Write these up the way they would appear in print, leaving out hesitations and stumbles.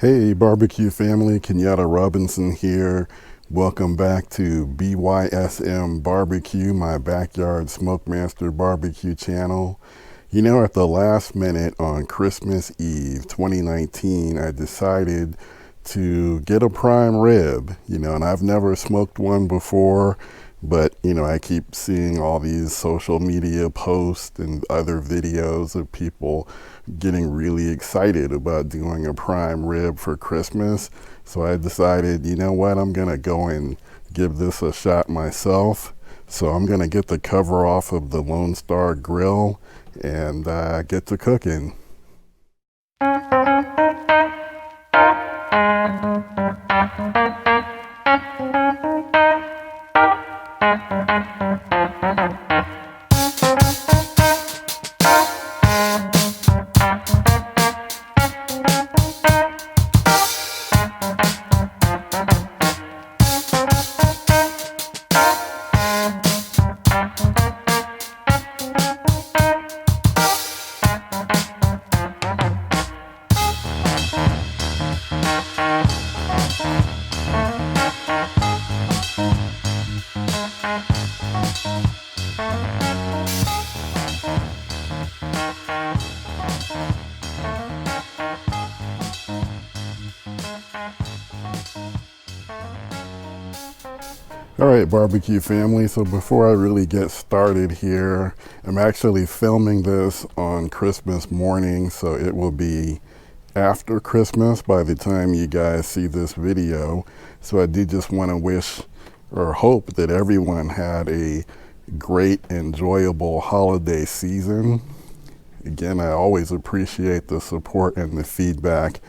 Hey barbecue family, Kenyatta Robinson here. Welcome back to BYSM Barbecue, my backyard Smokemaster barbecue channel. You know, at the last minute on Christmas Eve 2019, I decided to get a prime rib, and I've never smoked one before, but I keep seeing all these social media posts and other videos of people getting really excited about doing a prime rib for Christmas. So I decided, you know what, I'm gonna go and give this a shot myself. So I'm gonna get the cover off of the Lone Star grill and get to cooking. All right, barbecue family, so before I really get started here, I'm actually filming this on Christmas morning, so it will be after Christmas by the time you guys see this video. So I do just want to wish or hope that everyone had a great, enjoyable holiday season. Again, I always appreciate the support and the feedback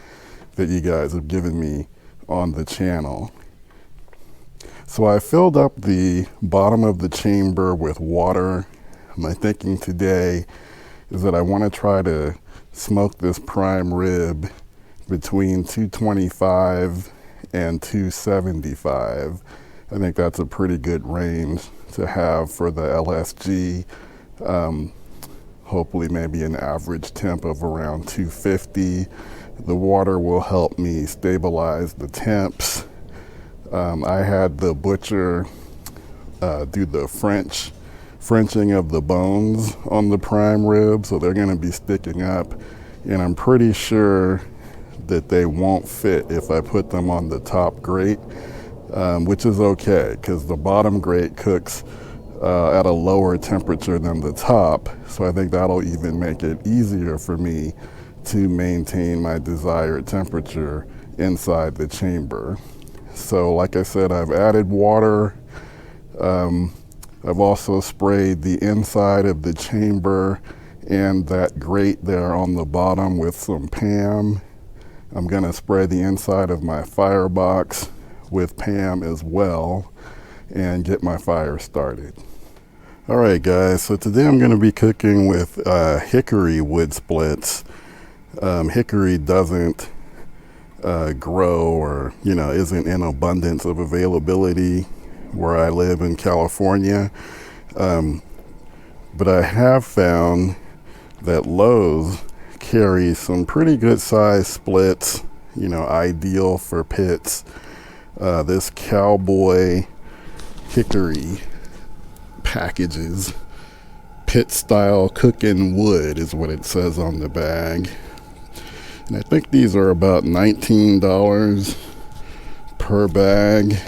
that you guys have given me on the channel. So I filled up the bottom of the chamber with water. My thinking today is that I want to try to smoke this prime rib between 225 and 275. I think that's a pretty good range to have for the LSG. Hopefully maybe an average temp of around 250. The water will help me stabilize the temps. I had the butcher do the Frenching of the bones on the prime rib, so they're going to be sticking up, and I'm pretty sure that they won't fit if I put them on the top grate, which is okay because the bottom grate cooks at a lower temperature than the top, so I think that'll even make it easier for me to maintain my desired temperature inside the chamber. So like I said, I've added water. I've also sprayed the inside of the chamber and that grate there on the bottom with some Pam. I'm gonna spray the inside of my firebox with Pam as well and get my fire started. All right guys, so today I'm gonna be cooking with hickory wood splits. Hickory doesn't grow or isn't in abundance of availability where I live in California, but I have found that Lowe's carries some pretty good size splits, ideal for pits. This Cowboy hickory packages pit style cooking wood is what it says on the bag. And I think these are about $19 per bag,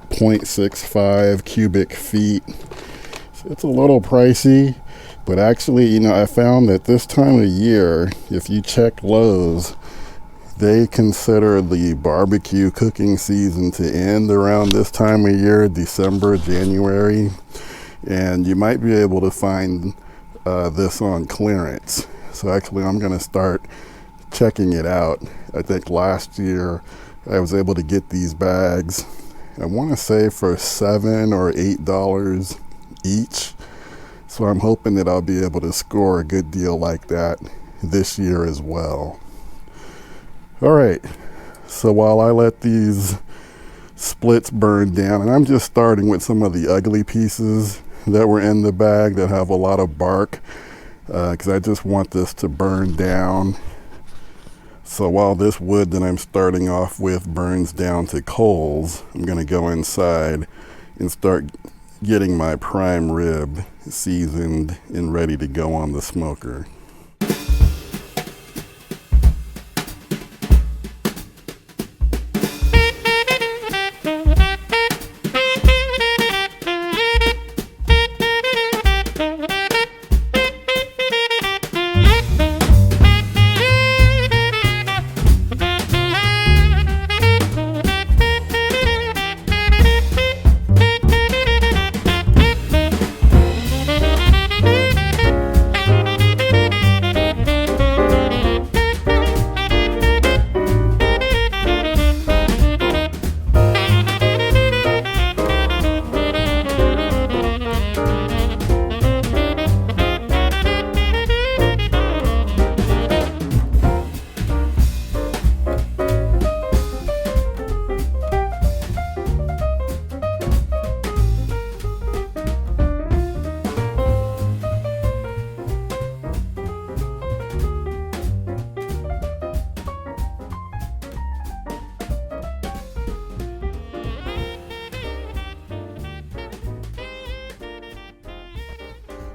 0.65 cubic feet. So it's a little pricey, but actually, I found that this time of year, if you check Lowe's, they consider the barbecue cooking season to end around this time of year, December, January, and you might be able to find this on clearance. So actually I'm going to start checking it out. I think last year I was able to get these bags, I want to say for $7 or $8 each. So I'm hoping that I'll be able to score a good deal like that this year as well. All right, so while I let these splits burn down, and I'm just starting with some of the ugly pieces that were in the bag that have a lot of bark, because I just want this to burn down So while this wood that I'm starting off with burns down to coals, I'm going to go inside and start getting my prime rib seasoned and ready to go on the smoker.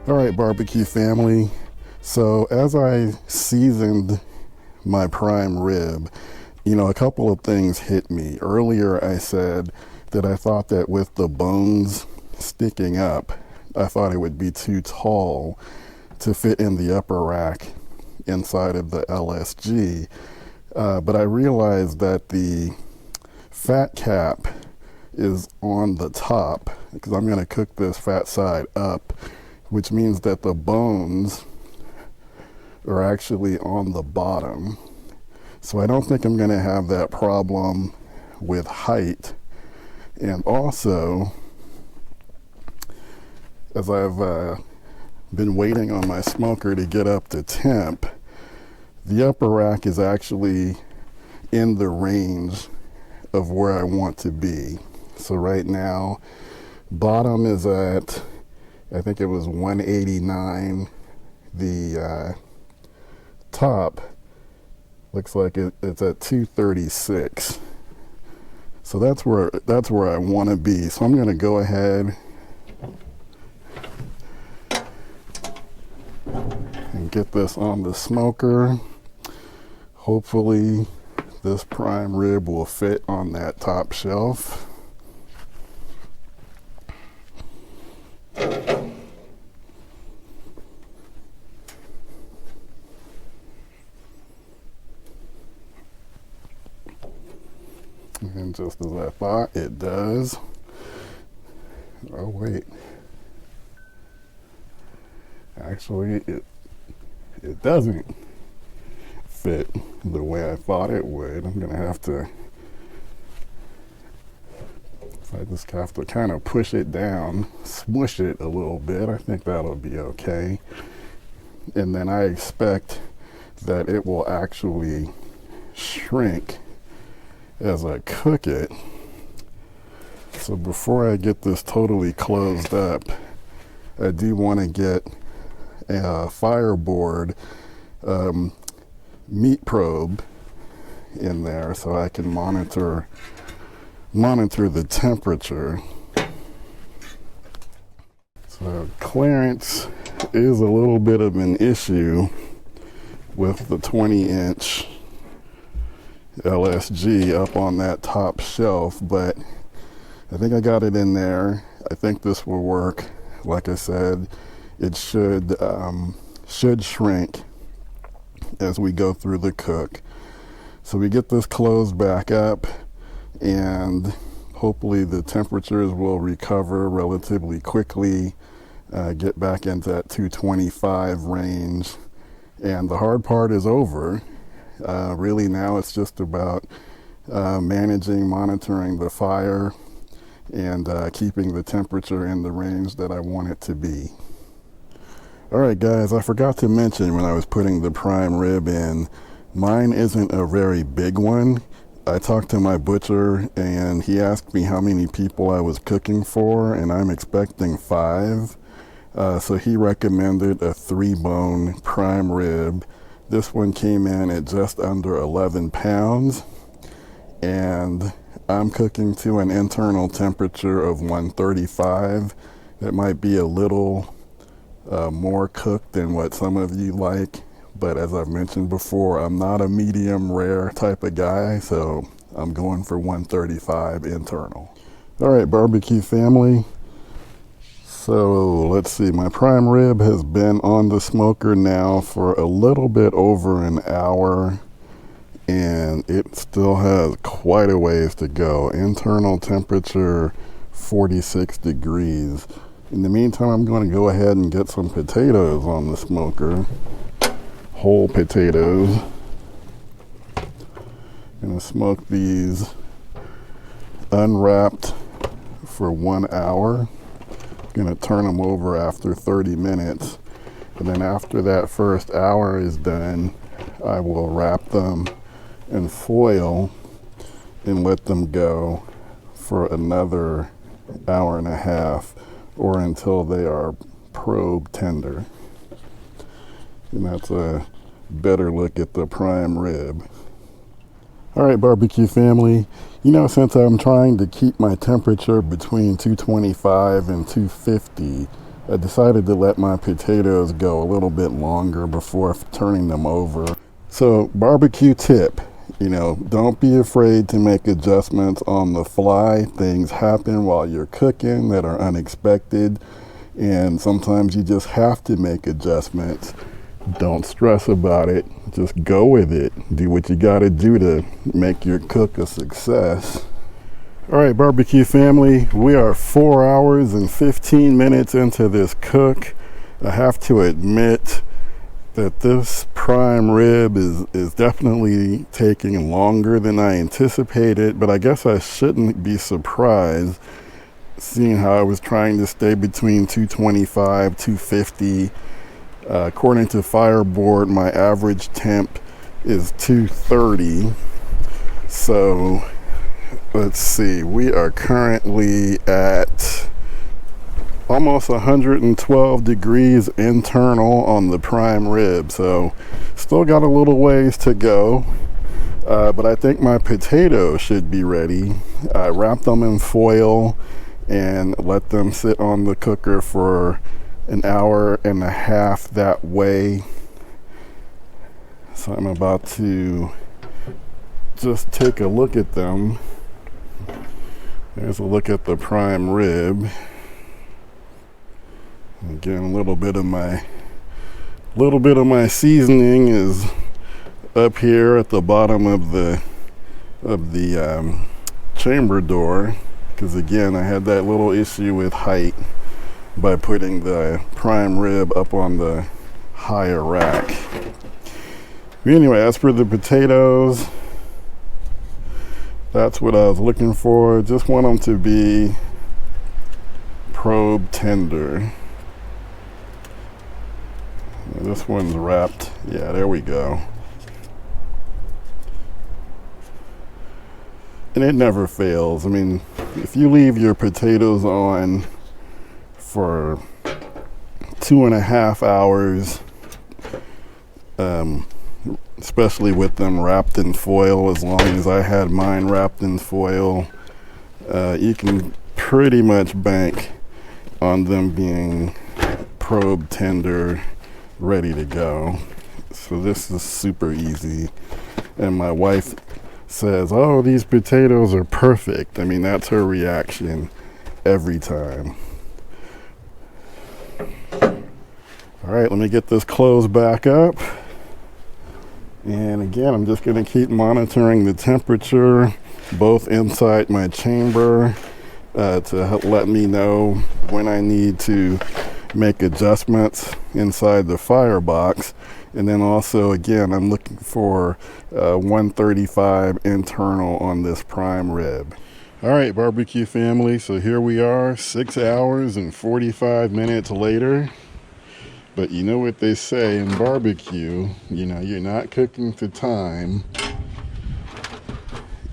All right, barbecue family. So as I seasoned my prime rib, you know, a couple of things hit me. Earlier I said that I thought that with the bones sticking up, I thought it would be too tall to fit in the upper rack inside of the LSG. But I realized that the fat cap is on the top because I'm going to cook this fat side up, which means that the bones are actually on the bottom. So I don't think I'm going to have that problem with height. And also, as I've been waiting on my smoker to get up to temp, the upper rack is actually in the range of where I want to be. So right now, bottom is at, I think it was 189. The top looks like it's at 236. So that's where I want to be. So I'm going to go ahead and get this on the smoker. Hopefully this prime rib will fit on that top shelf. And just as I thought, it does. Oh wait, actually it doesn't fit the way I thought it would. I'm gonna have to, I just have to kind of push it down, smush it a little bit. I think that'll be okay. And then I expect that it will actually shrink as I cook it. So before I get this totally closed up, I do want to get a fireboard meat probe in there so I can monitor the temperature. So clearance is a little bit of an issue with the 20-inch LSG up on that top shelf, but I think I got it in there. I think this will work. Like I said, it should shrink as we go through the cook. So we get this closed back up, and hopefully the temperatures will recover relatively quickly, get back into that 225 range, and the hard part is over. Really now it's just about monitoring the fire and keeping the temperature in the range that I want it to be. All right guys, I forgot to mention when I was putting the prime rib in, mine isn't a very big one. I talked to my butcher and he asked me how many people I was cooking for, and I'm expecting 5. So he recommended a 3-bone prime rib This one came in at just under 11 pounds, and I'm cooking to an internal temperature of 135. That might be a little more cooked than what some of you like, but as I've mentioned before, I'm not a medium rare type of guy, so I'm going for 135 internal. All right, barbecue family. So let's see, my prime rib has been on the smoker now for a little bit over an hour, and it still has quite a ways to go. Internal temperature 46 degrees. In the meantime, I'm going to go ahead and get some potatoes on the smoker, whole potatoes. I'm going to smoke these unwrapped for 1 hour. Going to turn them over after 30 minutes, and then after that first hour is done, I will wrap them in foil and let them go for another hour and a half, or until they are probe tender. And that's a better look at the prime rib. All right, barbecue family, you know, since I'm trying to keep my temperature between 225 and 250, I decided to let my potatoes go a little bit longer before turning them over. So, barbecue tip, you know, don't be afraid to make adjustments on the fly. Things happen while you're cooking that are unexpected, and sometimes you just have to make adjustments. Don't stress about it. Just go with it. Do what you gotta do to make your cook a success. All right, barbecue family, we are 4 hours and 15 minutes into this cook. I have to admit that this prime rib is definitely taking longer than I anticipated, but I guess I shouldn't be surprised seeing how I was trying to stay between 225, 250. According to Fireboard, my average temp is 230. So let's see, we are currently at almost 112 degrees internal on the prime rib. So still got a little ways to go, but I think my potatoes should be ready. I wrap them in foil and let them sit on the cooker for an hour and a half that way. So I'm about to just take a look at them. There's a look at the prime rib. Again, a little bit of my seasoning is up here at the bottom of the chamber door, because again, I had that little issue with height by putting the prime rib up on the higher rack. But anyway, as for the potatoes, that's what I was looking for. Just want them to be probe tender. This one's wrapped. Yeah, there we go. And it never fails. I mean, if you leave your potatoes on for 2.5 hours, especially with them wrapped in foil, as long as I had mine wrapped in foil, you can pretty much bank on them being probe tender, ready to go. So this is super easy. And my wife says, "Oh, these potatoes are perfect." I mean, that's her reaction every time. All right, let me get this closed back up. And again, I'm just going to keep monitoring the temperature both inside my chamber to let me know when I need to make adjustments inside the firebox. And then also, again, I'm looking for 135 internal on this prime rib. All right, barbecue family, so here we are, 6 hours and 45 minutes later. But you know what they say in barbecue, you know, you're not cooking to time,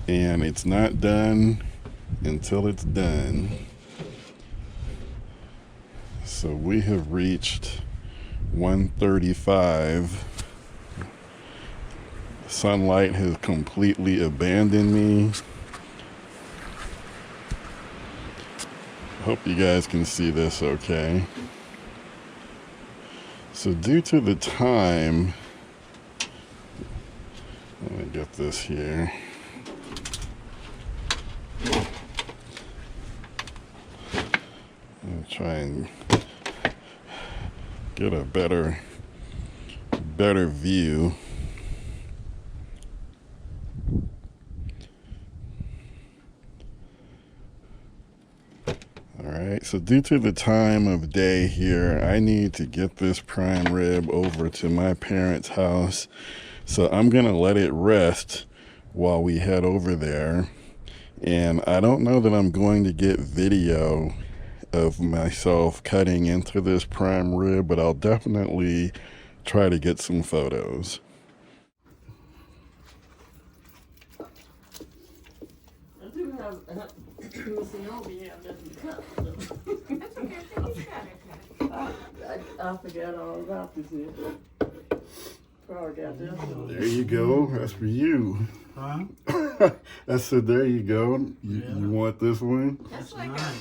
and it's not done until it's done. So we have reached 135 Sunlight has completely abandoned me. Hope you guys can see this okay. So due to the time, let me get this here. I'll try and get a better view. Alright, so due to the time of day here, I need to get this prime rib over to my parents' house. So I'm going to let it rest while we head over there. And I don't know that I'm going to get video of myself cutting into this prime rib, but I'll definitely try to get some photos. I do have I forgot all about this here. Probably got this one. There you go. That's for you. Huh? I said, there you go. You want this one? That's like a